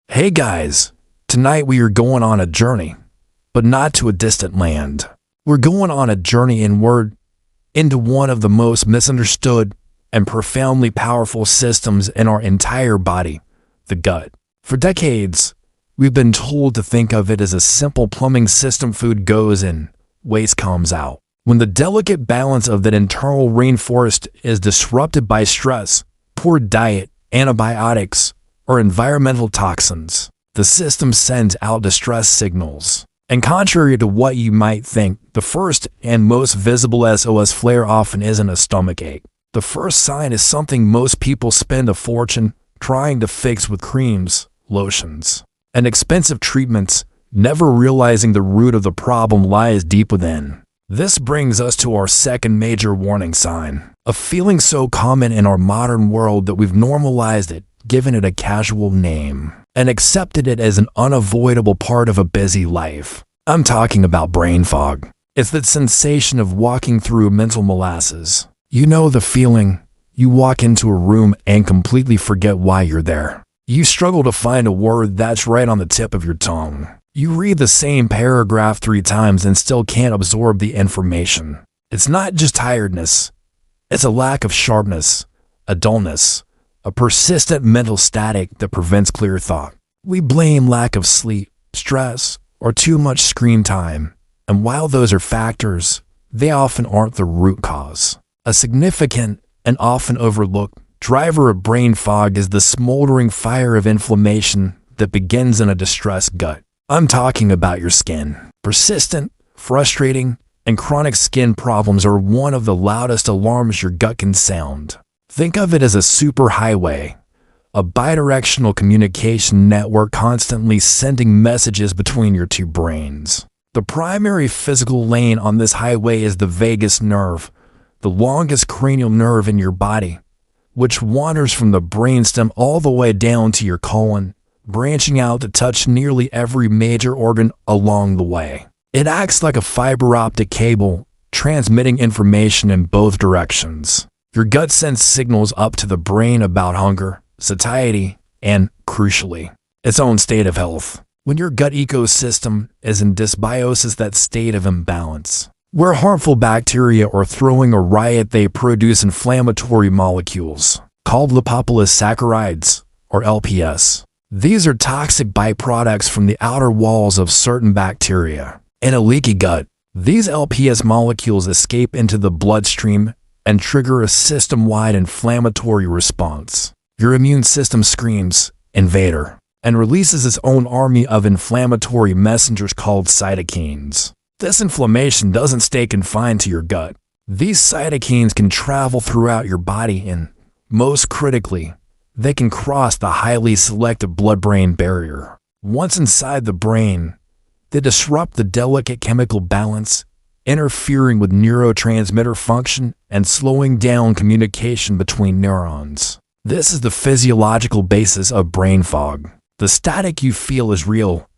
Hey guys, tonight we are going on a journey, but not to a distant land. We're going on a journey inward into one of the most misunderstood and profoundly powerful systems in our entire body, the gut. For decades, we've been told to think of it as a simple plumbing system: food goes in, waste comes out. When the delicate balance of that internal rainforest is disrupted by stress, poor diet, antibiotics, or environmental toxins, the system sends out distress signals. And contrary to what you might think, the first and most visible SOS flare often isn't a stomachache. The first sign is something most people spend a fortune trying to fix with creams, lotions, and expensive treatments, never realizing the root of the problem lies deep within. This brings us to our second major warning sign, a feeling so common in our modern world that we've normalized it, given it a casual name, and accepted it as an unavoidable part of a busy life. I'm talking about brain fog. It's that sensation of walking through mental molasses. You know the feeling. You walk into a room and completely forget why you're there. You struggle to find a word that's right on the tip of your tongue. You read the same paragraph 3 times and still can't absorb the information. It's not just tiredness. It's a lack of sharpness, a dullness, a persistent mental static that prevents clear thought. We blame lack of sleep, stress, or too much screen time, and while those are factors, they often aren't the root cause. A significant and often overlooked driver of brain fog is the smoldering fire of inflammation that begins in a distressed gut. I'm talking about your skin. Persistent, frustrating, and chronic skin problems are one of the loudest alarms your gut can sound. Think of it as a superhighway, a bidirectional communication network constantly sending messages between your two brains. The primary physical lane on this highway is the vagus nerve, the longest cranial nerve in your body, which wanders from the brainstem all the way down to your colon, branching out to touch nearly every major organ along the way. It acts like a fiber optic cable, transmitting information in both directions. Your gut sends signals up to the brain about hunger, satiety, and, crucially, its own state of health. When your gut ecosystem is in dysbiosis, that state of imbalance, where harmful bacteria are throwing a riot, they produce inflammatory molecules called lipopolysaccharides, or LPS. These are toxic byproducts from the outer walls of certain bacteria. In a leaky gut, these LPS molecules escape into the bloodstream and trigger a system-wide inflammatory response. Your immune system screams, "Invader," and releases its own army of inflammatory messengers called cytokines. This inflammation doesn't stay confined to your gut. These cytokines can travel throughout your body and, most critically, they can cross the highly selective blood-brain barrier. Once inside the brain, they disrupt the delicate chemical balance, interfering with neurotransmitter function and slowing down communication between neurons. This is the physiological basis of brain fog. The static you feel is real.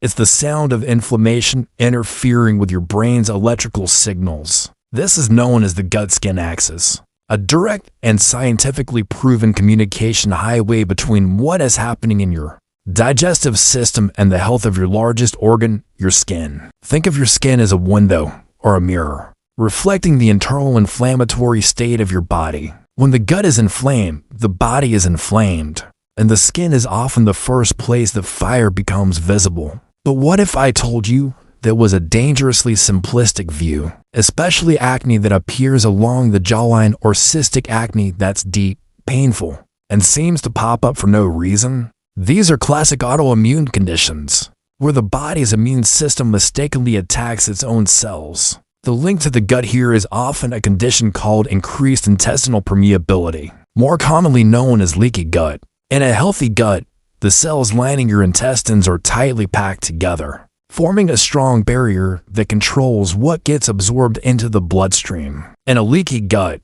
It's the sound of inflammation interfering with your brain's electrical signals. This is known as the gut-skin axis, a direct and scientifically proven communication highway between what is happening in your digestive system and the health of your largest organ, your skin. Think of your skin as a window or a mirror, reflecting the internal inflammatory state of your body. When the gut is inflamed, the body is inflamed, and the skin is often the first place the fire becomes visible. But what if I told you that was a dangerously simplistic view, especially acne that appears along the jawline or cystic acne that's deep, painful, and seems to pop up for no reason? These are classic autoimmune conditions, where the body's immune system mistakenly attacks its own cells. The link to the gut here is often a condition called increased intestinal permeability, more commonly known as leaky gut. In a healthy gut, the cells lining your intestines are tightly packed together, forming a strong barrier that controls what gets absorbed into the bloodstream. In a leaky gut,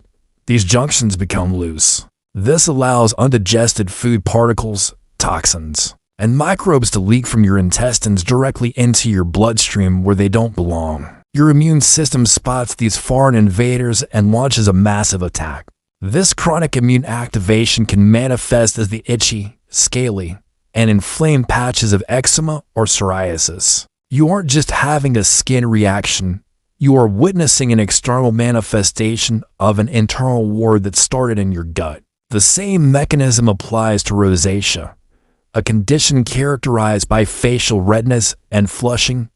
these junctions become loose. This allows undigested food particles, toxins, and microbes to leak from your intestines directly into your bloodstream where they don't belong. Your immune system spots these foreign invaders and launches a massive attack. This chronic immune activation can manifest as the itchy, scaly, and inflamed patches of eczema or psoriasis. You aren't just having a skin reaction, you are witnessing an external manifestation of an internal war that started in your gut. The same mechanism applies to rosacea, a condition characterized by facial redness and flushing,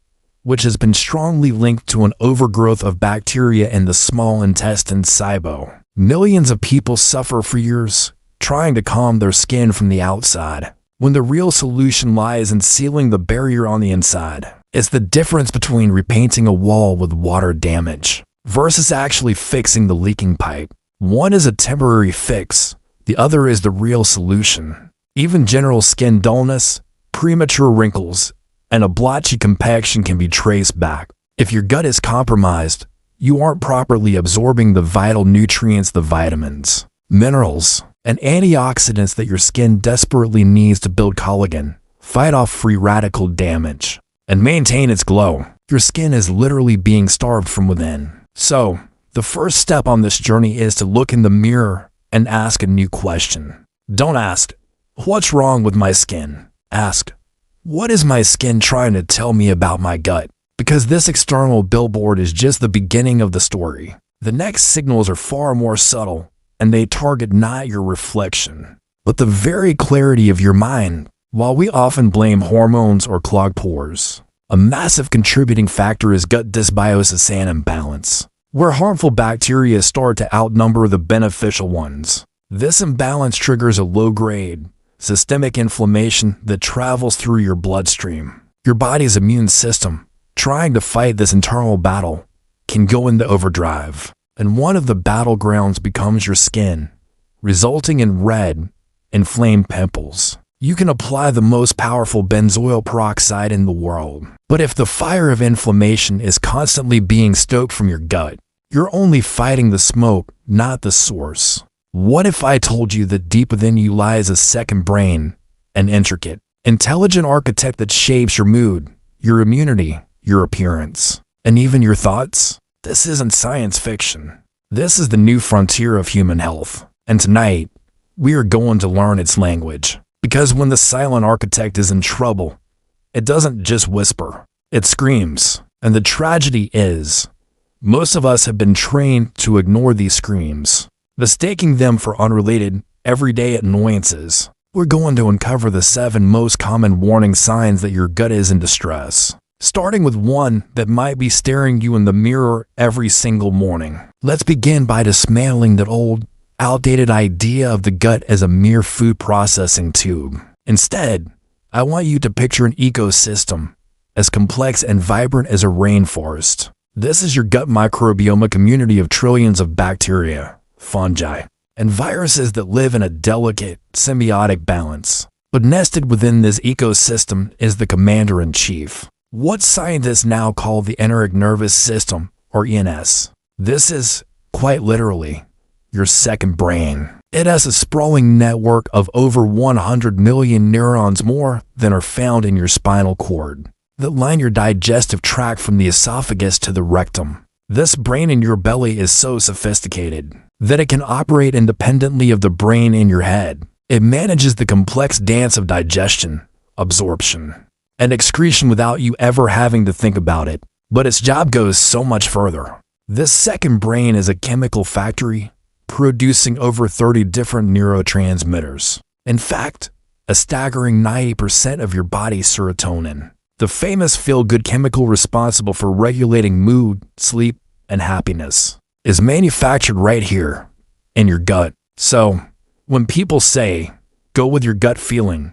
which has been strongly linked to an overgrowth of bacteria in the small intestine SIBO. Millions of people suffer for years trying to calm their skin from the outside, when the real solution lies in sealing the barrier on the inside. It's the difference between repainting a wall with water damage versus actually fixing the leaking pipe. One is a temporary fix, the other is the real solution. Even general skin dullness, premature wrinkles, and a blotchy compaction can be traced back. If your gut is compromised, you aren't properly absorbing the vital nutrients, the vitamins, minerals, and antioxidants that your skin desperately needs to build collagen, fight off free radical damage, and maintain its glow. Your skin is literally being starved from within. So, the first step on this journey is to look in the mirror and ask a new question. Don't ask, "What's wrong with my skin?" Ask, "What is my skin trying to tell me about my gut?" Because this external billboard is just the beginning of the story. The next signals are far more subtle, and they target not your reflection, but the very clarity of your mind. While we often blame hormones or clogged pores, a massive contributing factor is gut dysbiosis and imbalance, where harmful bacteria start to outnumber the beneficial ones. This imbalance triggers a low-grade, systemic inflammation that travels through your bloodstream. Your body's immune system, trying to fight this internal battle, can go into overdrive, and one of the battlegrounds becomes your skin, resulting in red, inflamed pimples. You can apply the most powerful benzoyl peroxide in the world, but if the fire of inflammation is constantly being stoked from your gut, you're only fighting the smoke, not the source. What if I told you that deep within you lies a second brain, an intricate, intelligent architect that shapes your mood, your immunity, your appearance, and even your thoughts? This isn't science fiction. This is the new frontier of human health. And tonight, we are going to learn its language. Because when the silent architect is in trouble, it doesn't just whisper, it screams. And the tragedy is, most of us have been trained to ignore these screams, mistaking them for unrelated, everyday annoyances. We're going to uncover the 7 most common warning signs that your gut is in distress, starting with one that might be staring you in the mirror every single morning. Let's begin by dismantling that old, outdated idea of the gut as a mere food processing tube. Instead, I want you to picture an ecosystem as complex and vibrant as a rainforest. This is your gut microbiome, a community of trillions of bacteria, fungi, and viruses that live in a delicate, symbiotic balance. But nested within this ecosystem is the commander-in-chief, what scientists now call the enteric nervous system, or ENS. This is, quite literally, your second brain. It has a sprawling network of over 100 million neurons, more than are found in your spinal cord, that line your digestive tract from the esophagus to the rectum. This brain in your belly is so sophisticated that it can operate independently of the brain in your head. It manages the complex dance of digestion, absorption, and excretion without you ever having to think about it. But its job goes so much further. This second brain is a chemical factory, producing over 30 different neurotransmitters. In fact, a staggering 90% of your body's serotonin, the famous feel-good chemical responsible for regulating mood, sleep, and happiness, is manufactured right here, in your gut. So, when people say, "Go with your gut feeling,"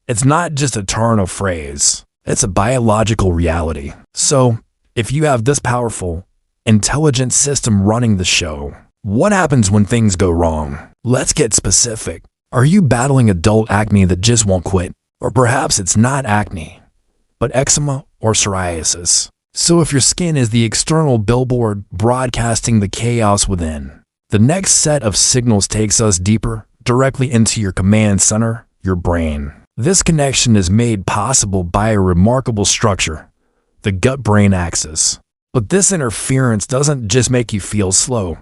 it's not just a turn of phrase, it's a biological reality. So, if you have this powerful, intelligent system running the show, what happens when things go wrong? Let's get specific. Are you battling adult acne that just won't quit? Or perhaps it's not acne, but eczema or psoriasis. So if your skin is the external billboard broadcasting the chaos within, the next set of signals takes us deeper, directly into your command center, your brain. This connection is made possible by a remarkable structure, the gut-brain axis. But this interference doesn't just make you feel slow.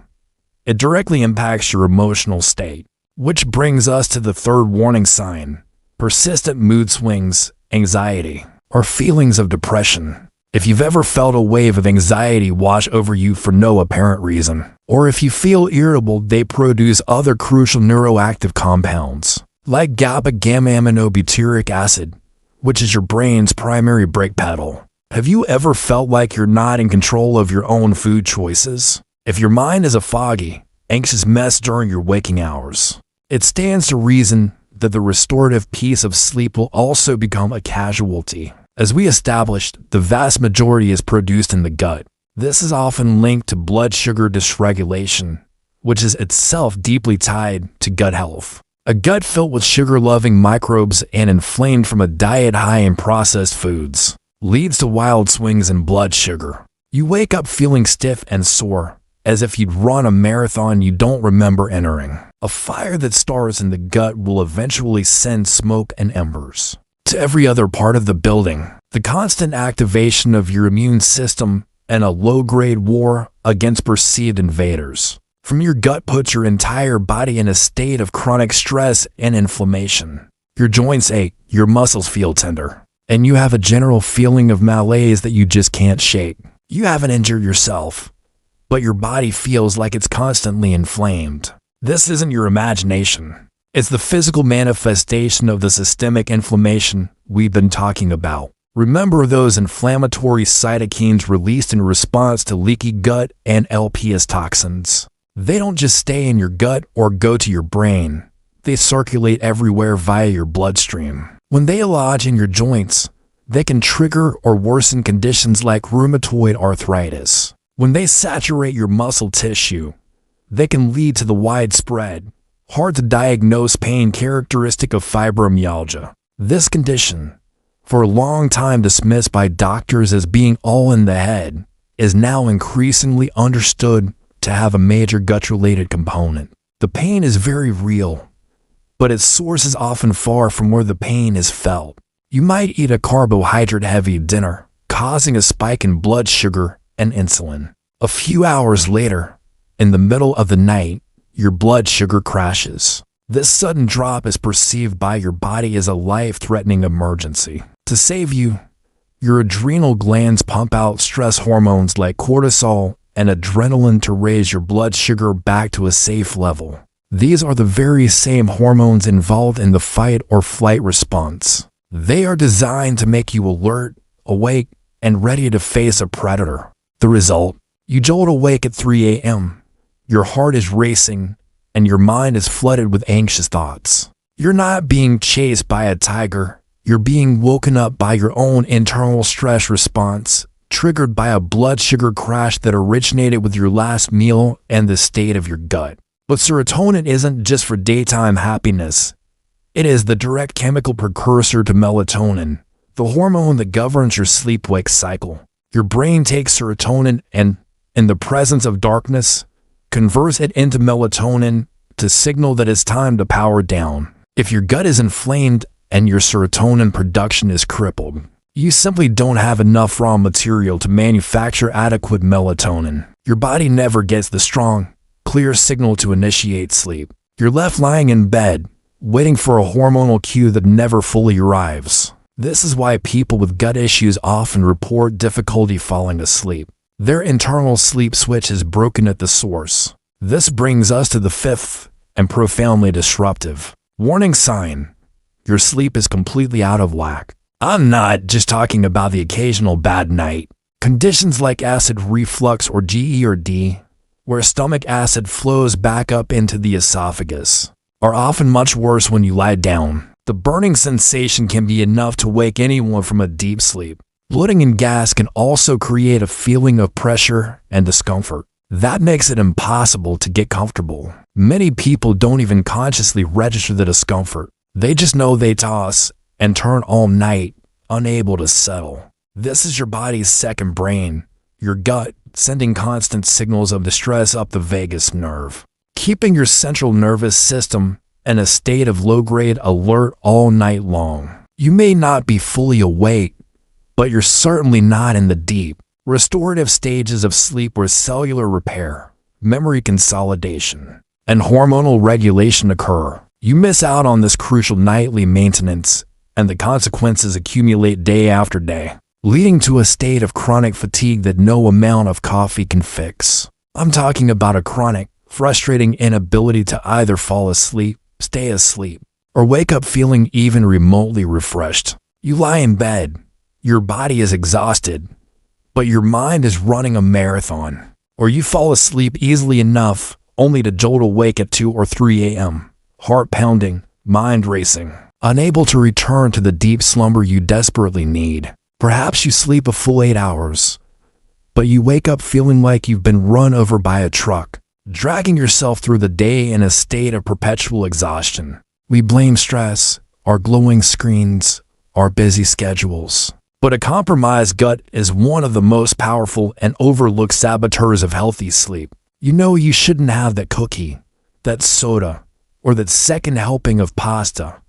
It directly impacts your emotional state, which brings us to the third warning sign, persistent mood swings, anxiety, or feelings of depression. If you've ever felt a wave of anxiety wash over you for no apparent reason, or if you feel irritable, they produce other crucial neuroactive compounds, like gamma-aminobutyric acid, which is your brain's primary brake pedal. Have you ever felt like you're not in control of your own food choices? If your mind is a foggy, anxious mess during your waking hours, it stands to reason that the restorative piece of sleep will also become a casualty. As we established, the vast majority is produced in the gut. This is often linked to blood sugar dysregulation, which is itself deeply tied to gut health. A gut filled with sugar-loving microbes and inflamed from a diet high in processed foods leads to wild swings in blood sugar. You wake up feeling stiff and sore, as if you'd run a marathon you don't remember entering. A fire that starts in the gut will eventually send smoke and embers to every other part of the building. The constant activation of your immune system and a low-grade war against perceived invaders from your gut puts your entire body in a state of chronic stress and inflammation. Your joints ache, your muscles feel tender, and you have a general feeling of malaise that you just can't shake. You haven't injured yourself, but your body feels like it's constantly inflamed. This isn't your imagination. It's the physical manifestation of the systemic inflammation we've been talking about. Remember those inflammatory cytokines released in response to leaky gut and LPS toxins. They don't just stay in your gut or go to your brain. They circulate everywhere via your bloodstream. When they lodge in your joints, they can trigger or worsen conditions like rheumatoid arthritis. When they saturate your muscle tissue, they can lead to the widespread, hard-to-diagnose pain characteristic of fibromyalgia. This condition, for a long time dismissed by doctors as being all in the head, is now increasingly understood to have a major gut-related component. The pain is very real, but its source is often far from where the pain is felt. You might eat a carbohydrate-heavy dinner, causing a spike in blood sugar and insulin. A few hours later, in the middle of the night, your blood sugar crashes. This sudden drop is perceived by your body as a life-threatening emergency. To save you, your adrenal glands pump out stress hormones like cortisol and adrenaline to raise your blood sugar back to a safe level. These are the very same hormones involved in the fight or flight response. They are designed to make you alert, awake, and ready to face a predator. The result? You jolt awake at 3 a.m. Your heart is racing, and your mind is flooded with anxious thoughts. You're not being chased by a tiger. You're being woken up by your own internal stress response, triggered by a blood sugar crash that originated with your last meal and the state of your gut. But serotonin isn't just for daytime happiness. It is the direct chemical precursor to melatonin, the hormone that governs your sleep-wake cycle. Your brain takes serotonin and, in the presence of darkness, converts it into melatonin to signal that it's time to power down. If your gut is inflamed and your serotonin production is crippled, you simply don't have enough raw material to manufacture adequate melatonin. Your body never gets the strong, clear signal to initiate sleep. You're left lying in bed, waiting for a hormonal cue that never fully arrives. This is why people with gut issues often report difficulty falling asleep. Their internal sleep switch is broken at the source. This brings us to the fifth and profoundly disruptive warning sign. Your sleep is completely out of whack. I'm not just talking about the occasional bad night. Conditions like acid reflux or GERD, where stomach acid flows back up into the esophagus, are often much worse when you lie down. The burning sensation can be enough to wake anyone from a deep sleep. Bloating and gas can also create a feeling of pressure and discomfort. That makes it impossible to get comfortable. Many people don't even consciously register the discomfort. They just know they toss and turn all night, unable to settle. This is your body's second brain, your gut, sending constant signals of distress up the vagus nerve, keeping your central nervous system in a state of low-grade alert all night long. You may not be fully awake, but you're certainly not in the deep, restorative stages of sleep where cellular repair, memory consolidation, and hormonal regulation occur. You miss out on this crucial nightly maintenance, and the consequences accumulate day after day, leading to a state of chronic fatigue that no amount of coffee can fix. I'm talking about a chronic, frustrating inability to either fall asleep, stay asleep, or wake up feeling even remotely refreshed. You lie in bed, your body is exhausted, but your mind is running a marathon. Or you fall asleep easily enough only to jolt awake at 2 or 3 a.m., heart pounding, mind racing, unable to return to the deep slumber you desperately need. Perhaps you sleep a full 8 hours, but you wake up feeling like you've been run over by a truck, dragging yourself through the day in a state of perpetual exhaustion. We blame stress, our glowing screens, our busy schedules. But a compromised gut is one of the most powerful and overlooked saboteurs of healthy sleep. You know you shouldn't have that cookie, that soda, or that second helping of pasta.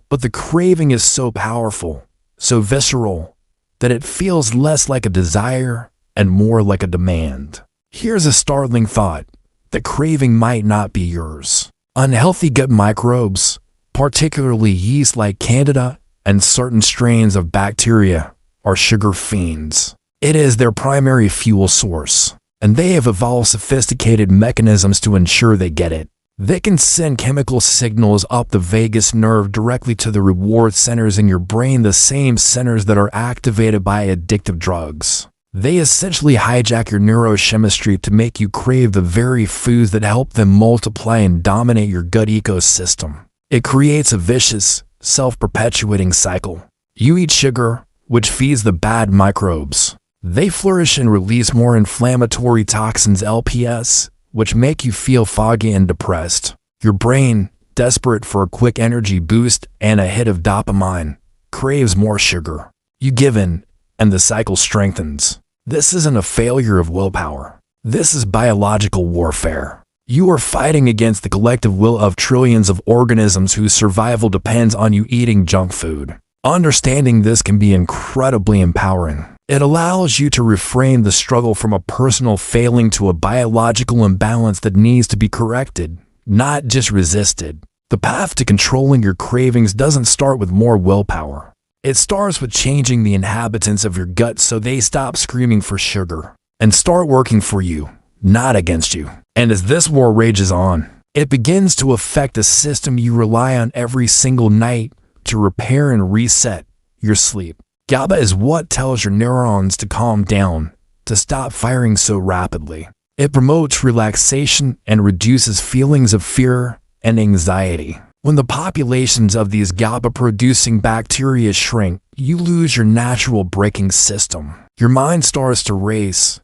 But the craving is so powerful, so visceral, that it feels less like a desire and more like a demand. Here's a startling thought. The craving might not be yours. Unhealthy gut microbes, particularly yeast like Candida and certain strains of bacteria, are sugar fiends. It is their primary fuel source, and they have evolved sophisticated mechanisms to ensure they get it. They can send chemical signals up the vagus nerve directly to the reward centers in your brain, the same centers that are activated by addictive drugs. They essentially hijack your neurochemistry to make you crave the very foods that help them multiply and dominate your gut ecosystem. It creates a vicious, self-perpetuating cycle. You eat sugar, which feeds the bad microbes. They flourish and release more inflammatory toxins, LPS, which make you feel foggy and depressed. Your brain, desperate for a quick energy boost and a hit of dopamine, craves more sugar. You give in, and the cycle strengthens. This isn't a failure of willpower. This is biological warfare. You are fighting against the collective will of trillions of organisms whose survival depends on you eating junk food. Understanding this can be incredibly empowering. It allows you to reframe the struggle from a personal failing to a biological imbalance that needs to be corrected, not just resisted. The path to controlling your cravings doesn't start with more willpower. It starts with changing the inhabitants of your gut so they stop screaming for sugar and start working for you, not against you. And as this war rages on, it begins to affect a system you rely on every single night to repair and reset your sleep. GABA is what tells your neurons to calm down, to stop firing so rapidly. It promotes relaxation and reduces feelings of fear and anxiety. When the populations of these GABA-producing bacteria shrink, you lose your natural braking system. Your mind starts to race,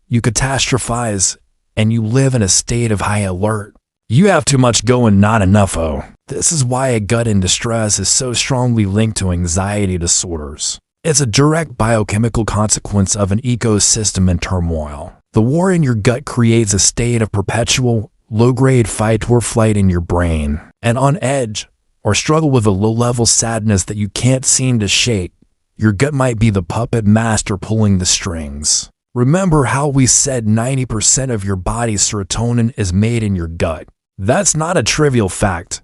you catastrophize, and you live in a state of high alert. You have too much going, not enough. This is why a gut in distress is so strongly linked to anxiety disorders. It's a direct biochemical consequence of an ecosystem in turmoil. The war in your gut creates a state of perpetual, low-grade fight or flight in your brain. And on edge, or struggle with a low-level sadness that you can't seem to shake, your gut might be the puppet master pulling the strings. Remember how we said 90% of your body's serotonin is made in your gut. That's not a trivial fact.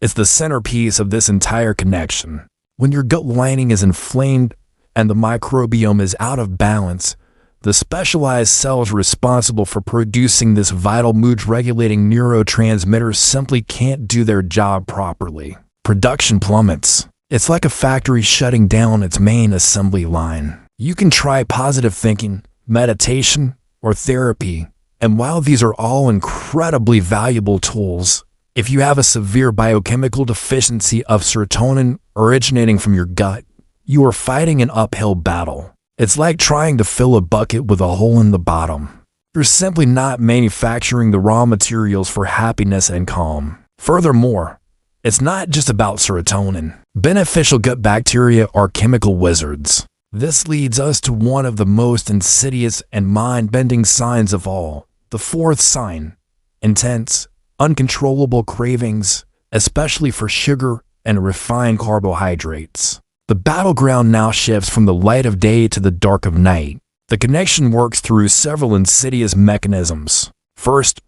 It's the centerpiece of this entire connection. When your gut lining is inflamed and the microbiome is out of balance, the specialized cells responsible for producing this vital mood-regulating neurotransmitter simply can't do their job properly. Production plummets. It's like a factory shutting down its main assembly line. You can try positive thinking, meditation, or therapy, and while these are all incredibly valuable tools, if you have a severe biochemical deficiency of serotonin originating from your gut, you are fighting an uphill battle. It's like trying to fill a bucket with a hole in the bottom. You're simply not manufacturing the raw materials for happiness and calm. Furthermore, it's not just about serotonin. Beneficial gut bacteria are chemical wizards. This leads us to one of the most insidious and mind-bending signs of all, the fourth sign: intense, uncontrollable cravings, especially for sugar and refined carbohydrates. The battleground now shifts from the light of day to the dark of night. The connection works through several insidious mechanisms. First,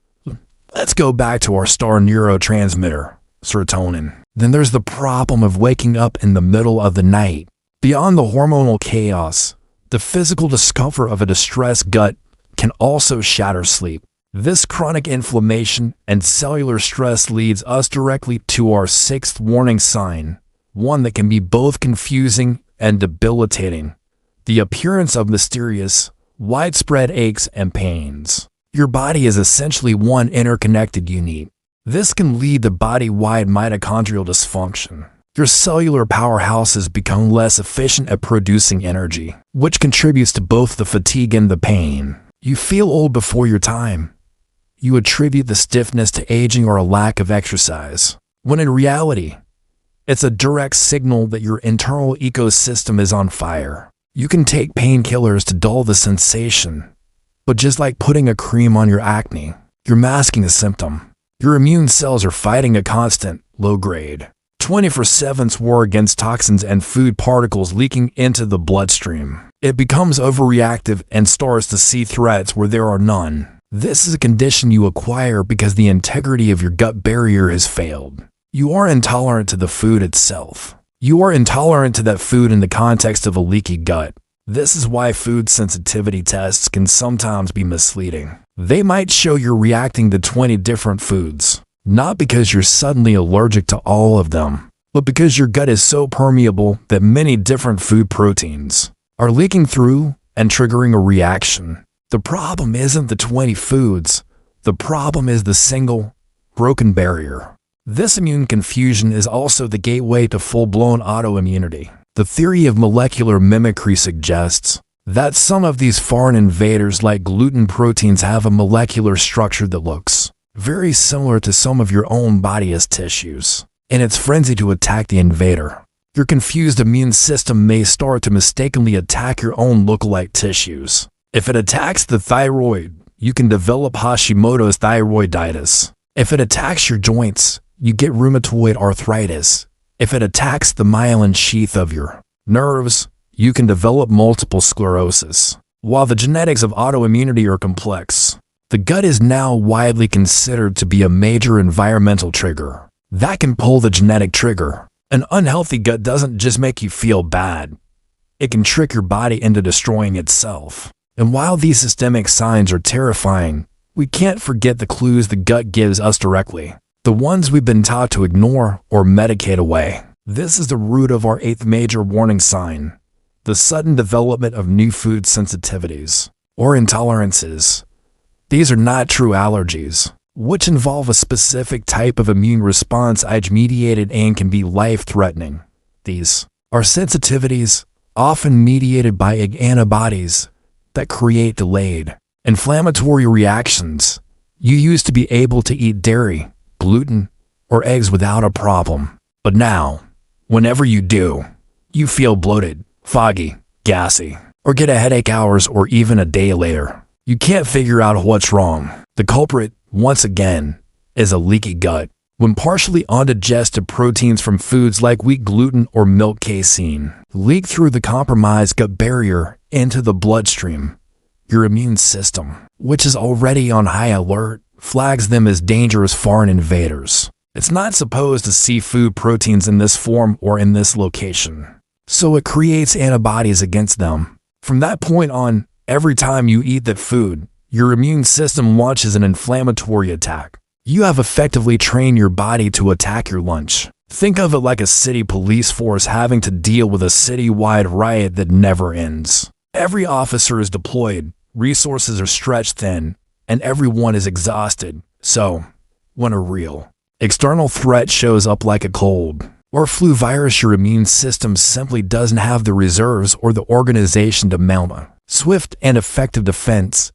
let's go back to our star neurotransmitter, serotonin. Then there's the problem of waking up in the middle of the night. Beyond the hormonal chaos, the physical discomfort of a distressed gut can also shatter sleep. This chronic inflammation and cellular stress leads us directly to our sixth warning sign, one that can be both confusing and debilitating: the appearance of mysterious, widespread aches and pains. Your body is essentially one interconnected unit. This can lead to body-wide mitochondrial dysfunction. Your cellular powerhouses become less efficient at producing energy, which contributes to both the fatigue and the pain. You feel old before your time. You attribute the stiffness to aging or a lack of exercise, when in reality, it's a direct signal that your internal ecosystem is on fire. You can take painkillers to dull the sensation, but just like putting a cream on your acne, you're masking a symptom. Your immune cells are fighting a constant, low-grade, 24/7 war against toxins and food particles leaking into the bloodstream. It becomes overreactive and starts to see threats where there are none. This is a condition you acquire because the integrity of your gut barrier has failed. You are intolerant to the food itself. You are intolerant to that food in the context of a leaky gut. This is why food sensitivity tests can sometimes be misleading. They might show you're reacting to 20 different foods, not because you're suddenly allergic to all of them, but because your gut is so permeable that many different food proteins are leaking through and triggering a reaction. The problem isn't the 20 foods. The problem is the single, broken barrier. This immune confusion is also the gateway to full-blown autoimmunity. The theory of molecular mimicry suggests that some of these foreign invaders like gluten proteins have a molecular structure that looks very similar to some of your own body's tissues. In its frenzy to attack the invader, your confused immune system may start to mistakenly attack your own lookalike tissues. If it attacks the thyroid, you can develop Hashimoto's thyroiditis. If it attacks your joints, you get rheumatoid arthritis. If it attacks the myelin sheath of your nerves, you can develop multiple sclerosis. While the genetics of autoimmunity are complex, the gut is now widely considered to be a major environmental trigger that can pull the genetic trigger. An unhealthy gut doesn't just make you feel bad. It can trick your body into destroying itself. And while these systemic signs are terrifying, we can't forget the clues the gut gives us directly, the ones we've been taught to ignore or medicate away. This is the root of our eighth major warning sign: the sudden development of new food sensitivities or intolerances. These are not true allergies, which involve a specific type of immune response age-mediated and can be life-threatening. These are sensitivities, often mediated by antibodies, that create delayed inflammatory reactions. You used to be able to eat dairy, gluten, or eggs without a problem. But now, whenever you do, you feel bloated, foggy, gassy, or get a headache hours or even a day later. You can't figure out what's wrong. The culprit, once again, is a leaky gut. When partially undigested proteins from foods like wheat gluten or milk casein leak through the compromised gut barrier into the bloodstream, your immune system, which is already on high alert, flags them as dangerous foreign invaders. It's not supposed to see food proteins in this form or in this location, so it creates antibodies against them. From that point on, every time you eat that food, your immune system launches an inflammatory attack. You have effectively trained your body to attack your lunch. Think of it like a city police force having to deal with a city-wide riot that never ends. Every officer is deployed, resources are stretched thin, and everyone is exhausted. So, when a real external threat shows up like a cold or flu virus, your immune system simply doesn't have the reserves or the organization to mount a swift and effective defense.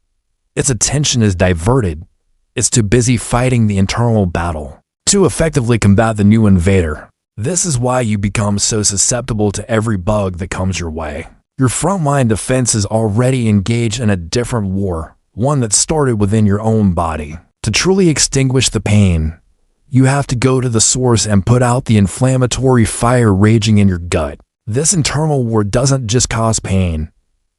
Its attention is diverted. It's too busy fighting the internal battle to effectively combat the new invader. This is why you become so susceptible to every bug that comes your way. Your frontline defense is already engaged in a different war, one that started within your own body. To truly extinguish the pain, you have to go to the source and put out the inflammatory fire raging in your gut. This internal war doesn't just cause pain,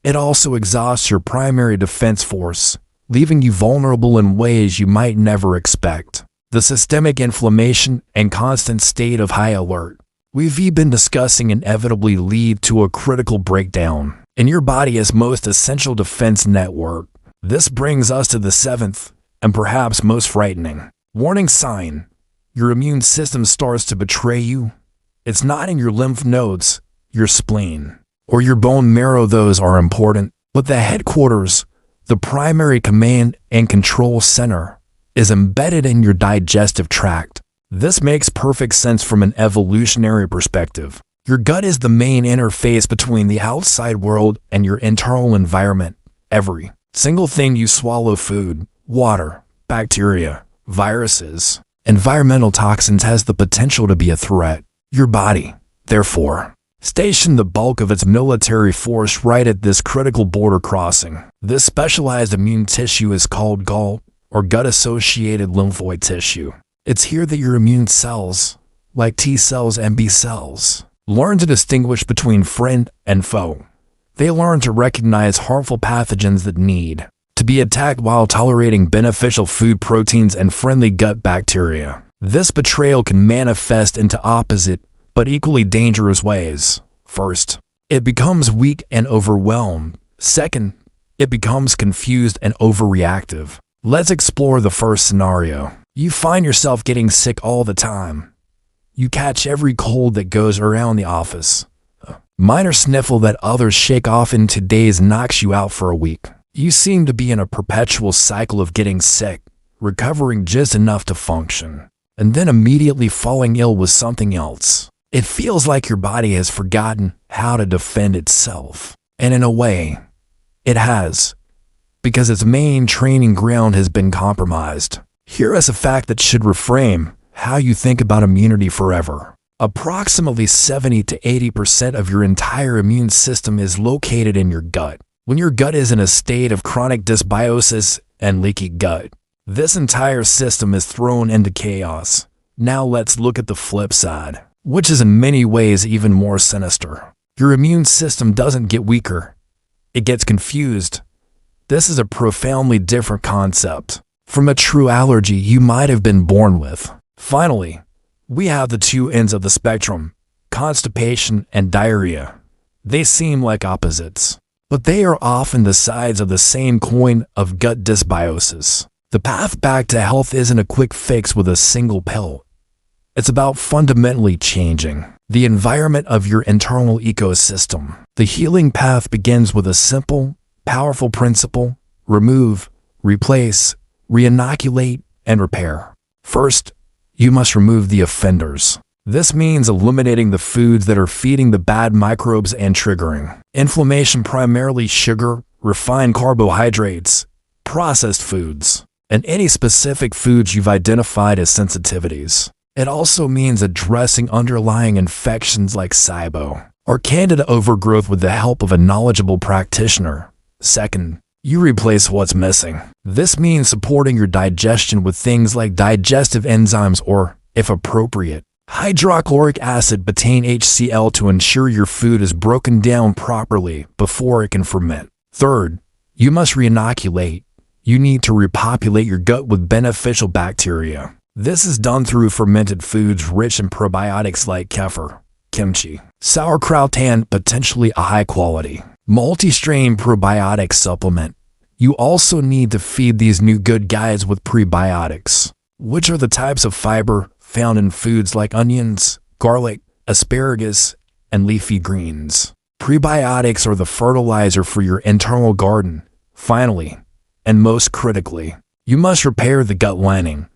it also exhausts your primary defense force, leaving you vulnerable in ways you might never expect. the systemic inflammation and constant state of high alert we've been discussing inevitably lead to a critical breakdown in your body's most essential defense network. This brings us to the seventh, and perhaps most frightening, warning sign. Your immune system starts to betray you. It's not in your lymph nodes, your spleen, or your bone marrow. Those are important, but the headquarters, the primary command and control center, is embedded in your digestive tract. This makes perfect sense from an evolutionary perspective. Your gut is the main interface between the outside world and your internal environment. Every single thing you swallow, food, water, bacteria, viruses, environmental toxins, has the potential to be a threat. Your body, therefore, stationed the bulk of its military force right at this critical border crossing. This specialized immune tissue is called GAL, or gut-associated lymphoid tissue. It's here that your immune cells, like T cells and B cells, learn to distinguish between friend and foe. They learn to recognize harmful pathogens that need to be attacked while tolerating beneficial food proteins and friendly gut bacteria. This betrayal can manifest into opposite but equally dangerous ways. First, it becomes weak and overwhelmed. Second, it becomes confused and overreactive. Let's explore the first scenario. You find yourself getting sick all the time. You catch every cold that goes around the office. A minor sniffle that others shake off in 2 days knocks you out for a week. You seem to be in a perpetual cycle of getting sick, recovering just enough to function, and then immediately falling ill with something else. It feels like your body has forgotten how to defend itself. And in a way, it has, because its main training ground has been compromised. Here is a fact that should reframe how you think about immunity forever. Approximately 70 to 80% of your entire immune system is located in your gut. When your gut is in a state of chronic dysbiosis and leaky gut, this entire system is thrown into chaos. Now let's look at the flip side, which is in many ways even more sinister. Your immune system doesn't get weaker, it gets confused. This is a profoundly different concept from a true allergy you might have been born with. Finally, we have the two ends of the spectrum, constipation and diarrhea. They seem like opposites, but they are often the sides of the same coin of gut dysbiosis. The path back to health isn't a quick fix with a single pill. It's about fundamentally changing the environment of your internal ecosystem. The healing path begins with a simple, powerful principle: remove, replace, reinoculate, and repair. First, you must remove the offenders. This means eliminating the foods that are feeding the bad microbes and triggering inflammation, primarily sugar, refined carbohydrates, processed foods, and any specific foods you've identified as sensitivities. It also means addressing underlying infections like SIBO or Candida overgrowth with the help of a knowledgeable practitioner. Second, you replace what's missing. This means supporting your digestion with things like digestive enzymes or, if appropriate, hydrochloric acid, betaine HCl, to ensure your food is broken down properly before it can ferment. Third, you must reinoculate. You need to repopulate your gut with beneficial bacteria. This is done through fermented foods rich in probiotics like kefir, kimchi, sauerkraut, and potentially a high-quality multi-strain probiotic supplement. You also need to feed these new good guys with prebiotics, which are the types of fiber found in foods like onions, garlic, asparagus, and leafy greens. Prebiotics are the fertilizer for your internal garden. Finally, and most critically, you must repair the gut lining.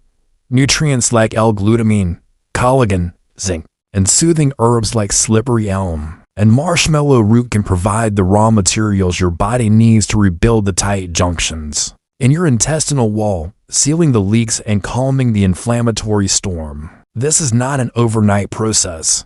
Nutrients like L-glutamine, collagen, zinc, and soothing herbs like slippery elm and marshmallow root can provide the raw materials your body needs to rebuild the tight junctions in your intestinal wall, sealing the leaks and calming the inflammatory storm. This is not an overnight process.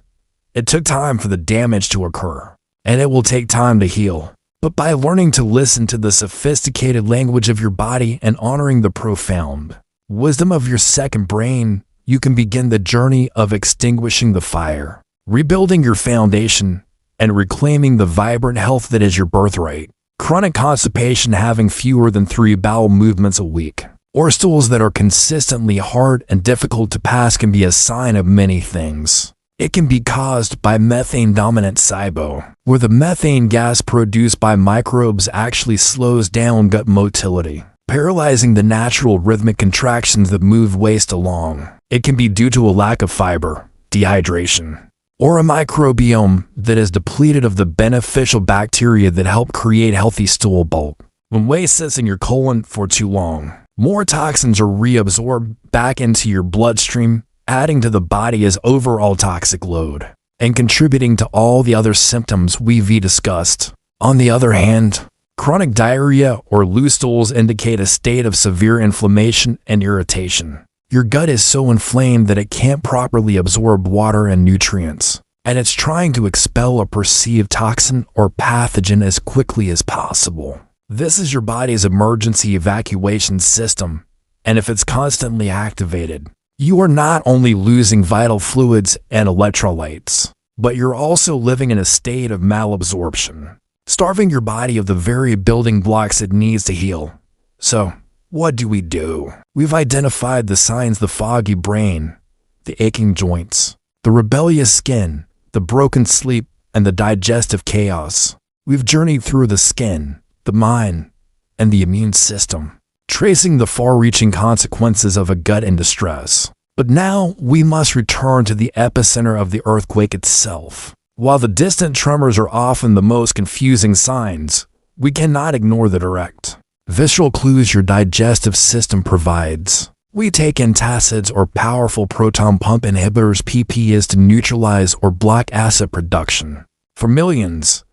It took time for the damage to occur, and it will take time to heal. But by learning to listen to the sophisticated language of your body and honoring the profound wisdom of your second brain, you can begin the journey of extinguishing the fire, rebuilding your foundation, and reclaiming the vibrant health that is your birthright. Chronic constipation, having fewer than 3 bowel movements a week, or stools that are consistently hard and difficult to pass can be a sign of many things. It can be caused by methane-dominant SIBO, where the methane gas produced by microbes actually slows down gut motility, paralyzing the natural rhythmic contractions that move waste along. It can be due to a lack of fiber, dehydration, or a microbiome that is depleted of the beneficial bacteria that help create healthy stool bulk. When waste sits in your colon for too long, more toxins are reabsorbed back into your bloodstream, adding to the body's overall toxic load and contributing to all the other symptoms we've discussed. On the other hand, chronic diarrhea or loose stools indicate a state of severe inflammation and irritation. Your gut is so inflamed that it can't properly absorb water and nutrients, and it's trying to expel a perceived toxin or pathogen as quickly as possible. This is your body's emergency evacuation system, and if it's constantly activated, you are not only losing vital fluids and electrolytes, but you're also living in a state of malabsorption, starving your body of the very building blocks it needs to heal. So, what do we do? We've identified the signs: the foggy brain, the aching joints, the rebellious skin, the broken sleep, and the digestive chaos. We've journeyed through the skin, the mind, and the immune system, tracing the far-reaching consequences of a gut in distress. But now we must return to the epicenter of the earthquake itself. While the distant tremors are often the most confusing signs, we cannot ignore the direct, visceral clues your digestive system provides. We take antacids or powerful proton pump inhibitors (PPIs) to neutralize or block acid production. For millions,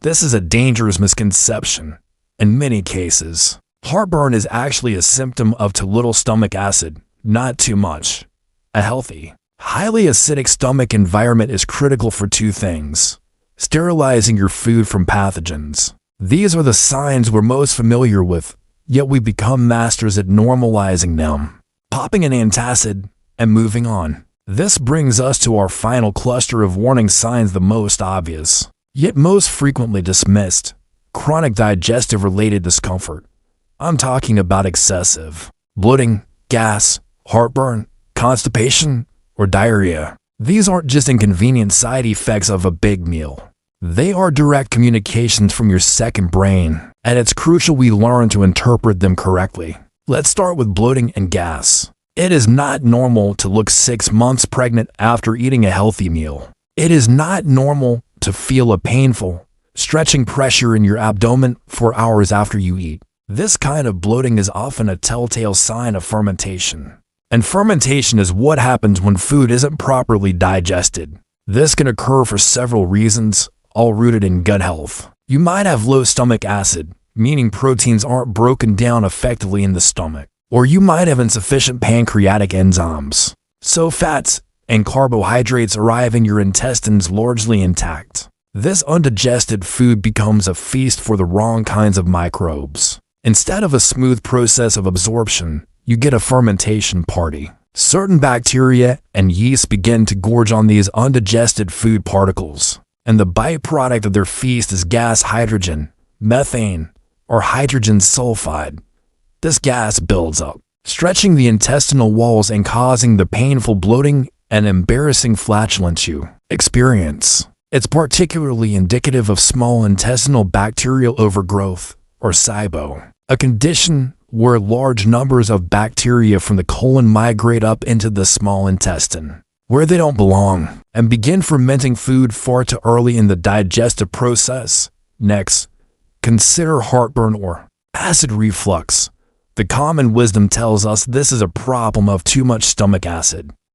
this is a dangerous misconception. In many cases, heartburn is actually a symptom of too little stomach acid, not too much. A healthy, highly acidic stomach environment is critical for two things: sterilizing your food from pathogens. These are the signs we're most familiar with, yet we become masters at normalizing them, popping an antacid, and moving on. This brings us to our final cluster of warning signs, the most obvious, yet most frequently dismissed: chronic digestive-related discomfort. I'm talking about excessive bloating, gas, heartburn, constipation, or diarrhea. These aren't just inconvenient side effects of a big meal. They are direct communications from your second brain, and it's crucial we learn to interpret them correctly. Let's start with bloating and gas. It is not normal to look 6 months pregnant after eating a healthy meal. It is not normal to feel a painful, stretching pressure in your abdomen for hours after you eat. This kind of bloating is often a telltale sign of fermentation. And fermentation is what happens when food isn't properly digested. This can occur for several reasons, all rooted in gut health. You might have low stomach acid, meaning proteins aren't broken down effectively in the stomach. Or you might have insufficient pancreatic enzymes, so fats and carbohydrates arrive in your intestines largely intact. This undigested food becomes a feast for the wrong kinds of microbes. Instead of a smooth process of absorption, you get a fermentation party. Certain bacteria and yeasts begin to gorge on these undigested food particles, and the byproduct of their feast is gas, hydrogen, methane, or hydrogen sulfide. This gas builds up, stretching the intestinal walls and causing the painful bloating and embarrassing flatulence you experience. It's particularly indicative of small intestinal bacterial overgrowth, or SIBO, a condition where large numbers of bacteria from the colon migrate up into the small intestine, where they don't belong, and begin fermenting food far too early in the digestive process. Next, consider heartburn or acid reflux. The common wisdom tells us this is a problem of too much stomach acid.